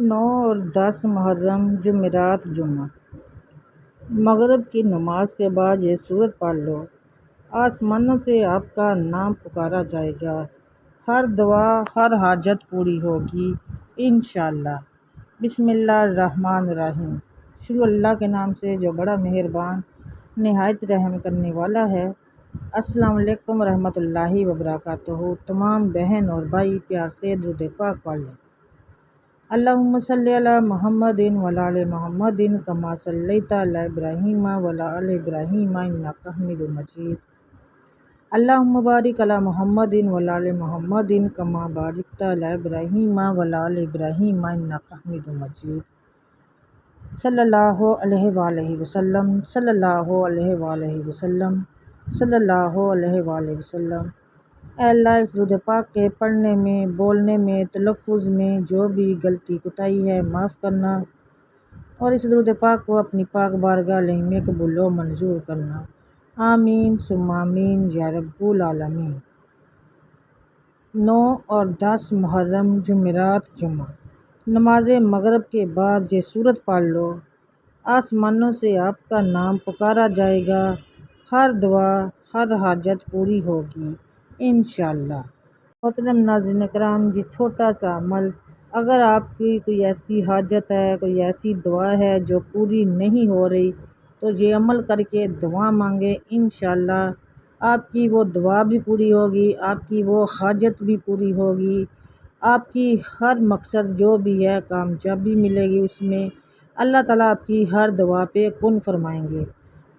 9 اور 10 محرم جمعرات جمعہ۔ مغرب کی نماز کے بعد یہ سورت پڑھ لو، آسمانوں سے آپ کا نام پکارا جائے گا، ہر دعا ہر حاجت پوری ہوگی انشاءاللہ۔ بسم اللہ الرحمن الرحیم۔ شروع اللہ کے نام سے جو بڑا مہربان نہایت رحم کرنے والا ہے۔ السلام علیکم ورحمۃ اللہ وبرکاتہ۔ تمام بہن اور بھائی پیار سے درود پاک پڑھ لیں۔ اللہم صلی علی محمد وعلی آل محمد کما صلیت علی ابراہیم وعلی آل ابراہیم انک حمید مجید۔ اللہم بارک علی محمد وعلی آل محمد کما بارکت علی ابراہیم وعلی آل ابراہیم انک حمید مجید۔ صلی اللہ علیہ وآلہ وسلم، صلی اللہ علیہ وآلہ وسلم، صلی اللہ علیہ وآلہ وسلم۔ اے اللہ، اس درود پاک کے پڑھنے میں، بولنے میں، تلفظ میں جو بھی غلطی کوتاہی ہے معاف کرنا، اور اس درود پاک کو اپنی پاک بارگاہ علیہ میں قبول و منظور کرنا۔ آمین ثم آمین یا رب العالمین۔ 9 اور 10 محرم جمعرات جمعہ۔ نماز مغرب کے بعد یہ سورت پڑھ لو، آسمانوں سے آپ کا نام پکارا جائے گا، ہر دعا ہر حاجت پوری ہوگی انشاءاللہ۔ محترم ناظرین کرام، یہ چھوٹا سا عمل، اگر آپ کی کوئی ایسی حاجت ہے، کوئی ایسی دعا ہے جو پوری نہیں ہو رہی، تو یہ عمل کر کے دعا مانگے، انشاءاللہ آپ کی وہ دعا بھی پوری ہوگی، آپ کی وہ حاجت بھی پوری ہوگی، آپ کی ہر مقصد جو بھی ہے کامیابی ملے گی اس میں۔ اللہ تعالیٰ آپ کی ہر دعا پہ کن فرمائیں گے۔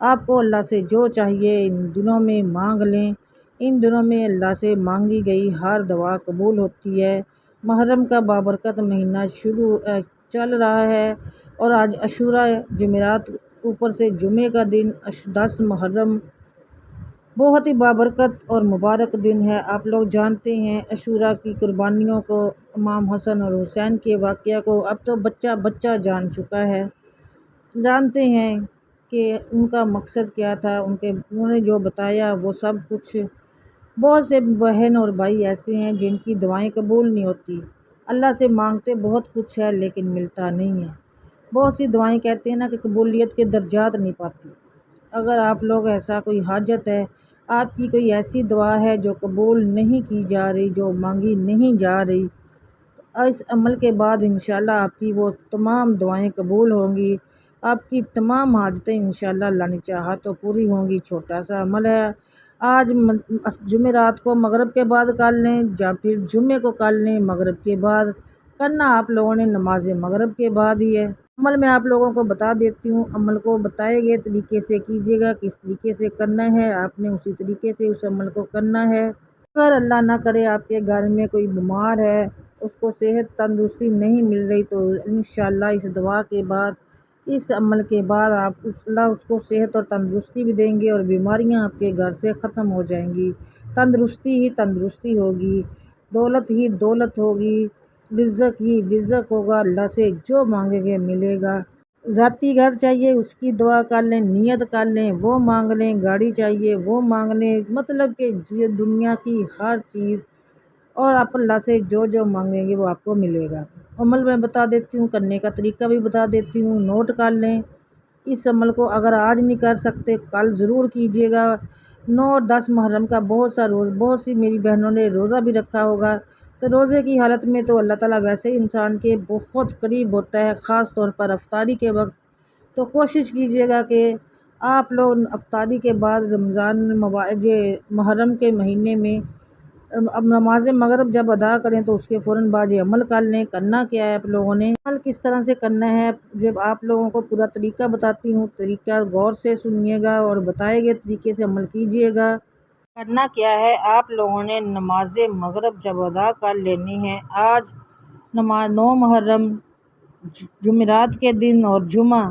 آپ کو اللہ سے جو چاہیے ان دنوں میں مانگ لیں، ان دنوں میں اللہ سے مانگی گئی ہر دعا قبول ہوتی ہے۔ محرم کا بابرکت مہینہ چل رہا ہے اور آج عاشوراء جمعرات اوپر سے جمعے کا دن 10 محرم بہت ہی بابرکت اور مبارک دن ہے۔ آپ لوگ جانتے ہیں عاشوراء کی قربانیوں کو، امام حسن اور حسین کے واقعہ کو اب تو بچہ بچہ جان چکا ہے، جانتے ہیں کہ ان کا مقصد کیا تھا، انہوں نے جو بتایا وہ سب کچھ۔ بہت سے بہن اور بھائی ایسے ہیں جن کی دعائیں قبول نہیں ہوتی، اللہ سے مانگتے بہت کچھ ہے لیکن ملتا نہیں ہے۔ بہت سی دعائیں کہتے ہیں نا کہ قبولیت کے درجات نہیں پاتی۔ اگر آپ لوگ ایسا کوئی حاجت ہے، آپ کی کوئی ایسی دعا ہے جو قبول نہیں کی جا رہی، جو مانگی نہیں جا رہی، تو اس عمل کے بعد انشاءاللہ آپ کی وہ تمام دعائیں قبول ہوں گی، آپ کی تمام حاجتیں انشاءاللہ اللہ نے چاہا تو پوری ہوں گی۔ چھوٹا سا عمل ہے، آج جمعرات کو مغرب کے بعد کر لیں یا پھر جمعے کو کر لیں، مغرب کے بعد کرنا آپ لوگوں نے نماز مغرب کے بعد ہی ہے۔ عمل میں آپ لوگوں کو بتا دیتی ہوں، عمل کو بتائے گئے طریقے سے کیجیے گا، کس طریقے سے کرنا ہے آپ نے اسی طریقے سے اس عمل کو کرنا ہے۔ اگر اللہ نہ کرے آپ کے گھر میں کوئی بیمار ہے، اس کو صحت تندرستی نہیں مل رہی، تو انشاءاللہ اس دعا کے بعد، اس عمل کے بعد اللہ اس کو صحت اور تندرستی بھی دیں گے اور بیماریاں آپ کے گھر سے ختم ہو جائیں گی، تندرستی ہی تندرستی ہوگی، دولت ہی دولت ہوگی، رزق ہی رزق ہوگا، اللہ سے جو مانگیں گے ملے گا۔ ذاتی گھر چاہیے اس کی دعا کر لیں، نیت کر لیں، وہ مانگ لیں، گاڑی چاہیے وہ مانگ لیں، مطلب کہ یہ دنیا کی ہر چیز، اور آپ اللہ سے جو جو مانگیں گے وہ آپ کو ملے گا۔ عمل میں بتا دیتی ہوں، کرنے کا طریقہ بھی بتا دیتی ہوں، نوٹ کر لیں۔ اس عمل کو اگر آج نہیں کر سکتے کل ضرور کیجیے گا۔ 9 اور 10 محرم کا بہت سی میری بہنوں نے روزہ بھی رکھا ہوگا، تو روزے کی حالت میں تو اللہ تعالیٰ ویسے ہی انسان کے بہت قریب ہوتا ہے، خاص طور پر افطاری کے وقت۔ تو کوشش کیجیے گا کہ آپ لوگ افطاری کے بعد رمضان محرم کے مہینے میں اب نماز مغرب جب ادا کریں تو اس کے فوراً بعد یہ عمل کر لیں۔ کرنا کیا ہے آپ لوگوں نے، عمل کس طرح سے کرنا ہے، جب آپ لوگوں کو پورا طریقہ بتاتی ہوں، طریقہ غور سے سنیے گا اور بتائے گئے طریقے سے عمل کیجیے گا۔ کرنا کیا ہے، آپ لوگوں نے نماز مغرب جب ادا کر لینی ہے، آج 9 محرم جمعرات کے دن اور جمعہ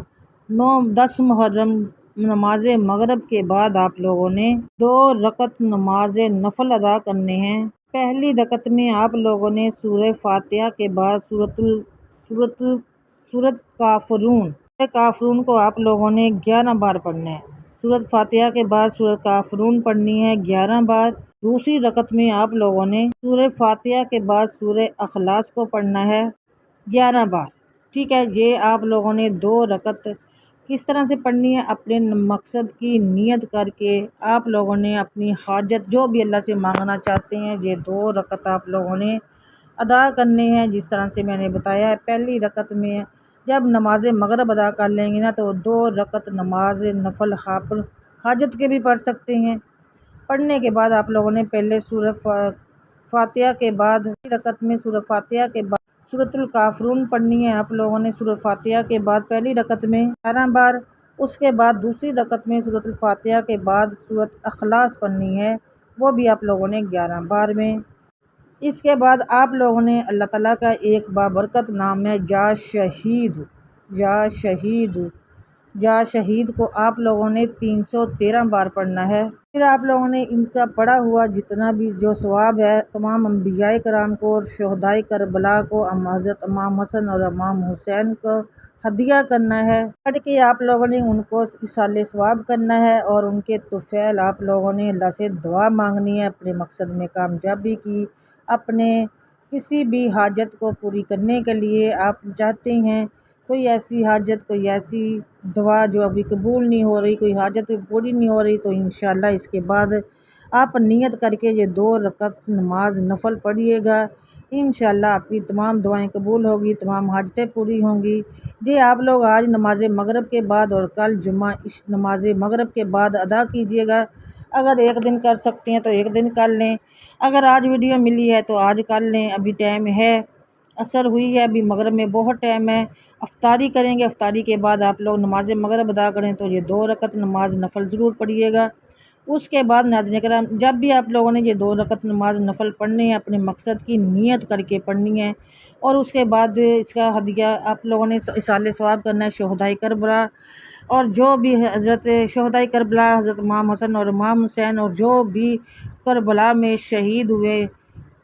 10 محرم نماز مغرب کے بعد آپ لوگوں نے 2 رکعت نماز نفل ادا کرنے ہیں۔ پہلی رکعت میں آپ لوگوں نے سورہ فاتحہ کے بعد سورۃ کافرون کو آپ لوگوں نے 11 بار پڑھنا ہے۔ سورۃ فاتحہ کے بعد سورۃ کافرون پڑھنی ہے 11 بار۔ دوسری رکعت میں آپ لوگوں نے سورہ فاتحہ کے بعد سورہ اخلاص کو پڑھنا ہے 11 بار۔ ٹھیک ہے، یہ آپ لوگوں نے 2 رکعت کس طرح سے پڑھنی ہے؟ اپنے مقصد کی نیت کر کے آپ لوگوں نے اپنی حاجت جو بھی اللہ سے مانگنا چاہتے ہیں، یہ 2 رکعت آپ لوگوں نے ادا کرنے ہیں جس طرح سے میں نے بتایا ہے۔ پہلی رکعت میں جب نماز مغرب ادا کر لیں گے نا تو 2 رکعت نماز نفل حاجت کے بھی پڑھ سکتے ہیں۔ پڑھنے کے بعد آپ لوگوں نے پہلے سورہ فاتحہ کے بعد رکعت میں سورہ فاتحہ کے بعد سورۃ الکافرون پڑھنی ہے آپ لوگوں نے سورہ فاتحہ کے بعد پہلی رکعت میں 11 بار، اس کے بعد دوسری رکعت میں سورۃ الفاتحہ کے بعد سورۃ اخلاص پڑھنی ہے، وہ بھی آپ لوگوں نے 11 بار میں۔ اس کے بعد آپ لوگوں نے اللہ تعالیٰ کا ایک بابرکت نام ہے جا شہید، جا شہید، جا شہید کو آپ لوگوں نے 313 بار پڑھنا ہے۔ پھر آپ لوگوں نے ان کا پڑھا ہوا جتنا بھی جو ثواب ہے تمام انبیاء کرام کو اور شہدائے کربلا کو، حضرت امام حسن اور امام حسین کو ہدیہ کرنا ہے، پڑھ کے آپ لوگوں نے ان کو ایصال ثواب کرنا ہے اور ان کے طفیل آپ لوگوں نے اللہ سے دعا مانگنی ہے اپنے مقصد میں کامیابی کی، اپنے کسی بھی حاجت کو پوری کرنے کے لیے آپ چاہتے ہیں کوئی ایسی حاجت، کوئی ایسی دعا جو ابھی قبول نہیں ہو رہی، کوئی حاجت پوری نہیں ہو رہی، تو انشاءاللہ اس کے بعد آپ نیت کر کے یہ 2 رکعت نماز نفل پڑھیے گا، انشاءاللہ آپ کی تمام دعائیں قبول ہوگی، تمام حاجتیں پوری ہوں گی۔ یہ آپ لوگ آج نماز مغرب کے بعد اور کل جمعہ نماز مغرب کے بعد ادا کیجیے گا۔ اگر ایک دن کر سکتے ہیں تو ایک دن کر لیں، اگر آج ویڈیو ملی ہے تو آج کر لیں، ابھی ٹائم ہے، عصر ہوئی ہے، ابھی مغرب میں بہت ٹائم ہے، افطاری کریں گے، افطاری کے بعد آپ لوگ نماز مغرب ادا کریں تو یہ 2 رکعت نماز نفل ضرور پڑھیے گا۔ اس کے بعد ناظرین کرام جب بھی آپ لوگوں نے یہ 2 رکعت نماز نفل پڑھنے ہیں اپنے مقصد کی نیت کر کے پڑھنی ہے، اور اس کے بعد اس کا ہدیہ آپ لوگوں نے ایصال ثواب کرنا ہے شہدائے کربلا، اور جو بھی حضرت شہدائے کربلا حضرت امام حسن اور امام حسین اور جو بھی کربلا میں شہید ہوئے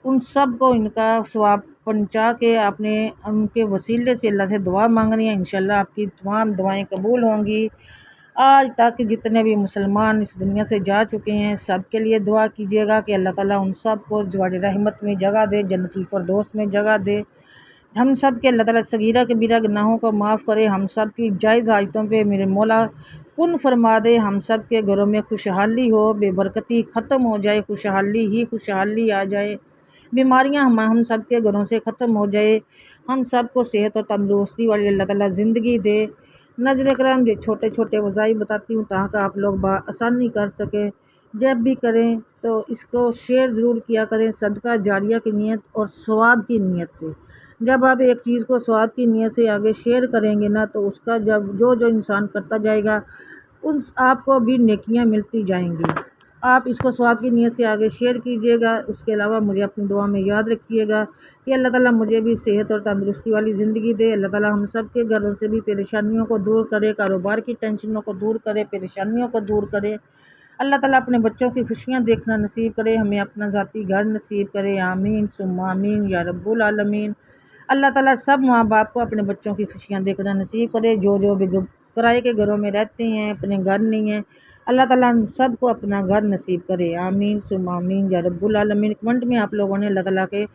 ان سب کو ان کا ثواب پہنچا کے اپنے ان کے وسیلے سے اللہ سے دعا مانگنی ہے، انشاءاللہ آپ کی تمام دعائیں قبول ہوں گی۔ آج تک جتنے بھی مسلمان اس دنیا سے جا چکے ہیں سب کے لیے دعا کیجیے گا کہ اللہ تعالیٰ ان سب کو جوار رحمت میں جگہ دے، جنت الفردوس میں جگہ دے، ہم سب کے اللہ تعالیٰ صغیرہ کبیرہ گناہوں کو معاف کرے، ہم سب کی جائز حاجتوں پہ میرے مولا کن فرما دے، ہم سب کے گھروں میں خوشحالی ہو، بے برکتی ختم ہو جائے، خوشحالی ہی خوشحالی آ جائے، بیماریاں ہم سب کے گھروں سے ختم ہو جائے، ہم سب کو صحت اور تندرستی والی اللہ تعالیٰ زندگی دے۔ ناظرین کرام یہ چھوٹے چھوٹے وظائف بتاتی ہوں تاکہ آپ لوگ بآسانی کر سکیں، جب بھی کریں تو اس کو شیئر ضرور کیا کریں صدقہ جاریہ کی نیت اور ثواب کی نیت سے۔ جب آپ ایک چیز کو ثواب کی نیت سے آگے شیئر کریں گے نا تو اس کا جب جو انسان کرتا جائے گا آپ کو بھی نیکیاں ملتی جائیں گی۔ آپ اس کو ثواب کی نیت سے آگے شیئر کیجیے گا، اس کے علاوہ مجھے اپنی دعا میں یاد رکھیے گا کہ اللہ تعالیٰ مجھے بھی صحت اور تندرستی والی زندگی دے، اللہ تعالیٰ ہم سب کے گھروں سے بھی پریشانیوں کو دور کرے، کاروبار کی ٹینشنوں کو دور کرے، پریشانیوں کو دور کرے، اللہ تعالیٰ اپنے بچوں کی خوشیاں دیکھنا نصیب کرے، ہمیں اپنا ذاتی گھر نصیب کرے، آمین ثم آمین یا رب العالمین۔ اللہ تعالیٰ سب ماں باپ کو اپنے بچوں کی خوشیاں دیکھنا نصیب کرے، جو بھی کرائے کے گھروں میں رہتے ہیں اپنے گھر نہیں ہیں، اللہ تعالیٰ ہم سب کو اپنا گھر نصیب کرے، آمین ثم آمین یا رب العالمین۔ کمنٹ میں آپ لوگوں نے اللہ تعالیٰ کے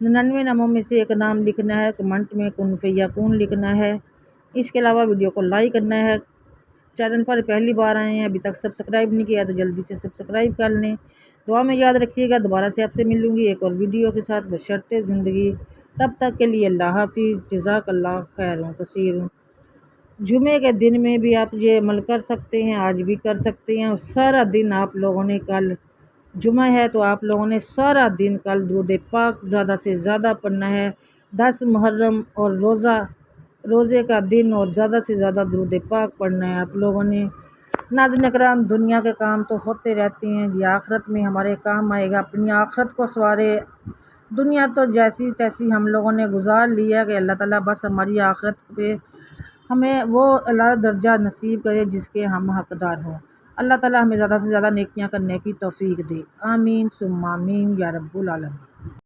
99 ناموں میں سے ایک نام لکھنا ہے، کمنٹ میں کن فیکون لکھنا ہے، اس کے علاوہ ویڈیو کو لائک کرنا ہے، چینل پر پہلی بار آئے ہیں ابھی تک سبسکرائب نہیں کیا تو جلدی سے سبسکرائب کر لیں، دعا میں یاد رکھیے گا، دوبارہ سے آپ سے ملوں گی ایک اور ویڈیو کے ساتھ بشرطِ زندگی، تب تک کے لیے اللہ حافظ، جزاک اللہ خیر کثیر۔ جمعے کے دن میں بھی آپ یہ عمل کر سکتے ہیں، آج بھی کر سکتے ہیں، اور سارا دن آپ لوگوں نے کل جمعہ ہے تو آپ لوگوں نے سارا دن کل درود پاک زیادہ سے زیادہ پڑھنا ہے، 10 محرم اور روزے کا دن اور زیادہ سے زیادہ درود پاک پڑھنا ہے آپ لوگوں نے۔ ناظرین کرام دنیا کے کام تو ہوتے رہتے ہیں جی، آخرت میں ہمارے کام آئے گا، اپنی آخرت کو سنوارے، دنیا تو جیسی تیسی ہم لوگوں نے گزار لیا کہ اللہ تعالیٰ بس ہماری آخرت پہ ہمیں وہ اعلیٰ درجہ نصیب کرے جس کے ہم حقدار ہوں، اللہ تعالیٰ ہمیں زیادہ سے زیادہ نیکیاں کرنے کی توفیق دے، آمین ثم آمین یا رب العالمین۔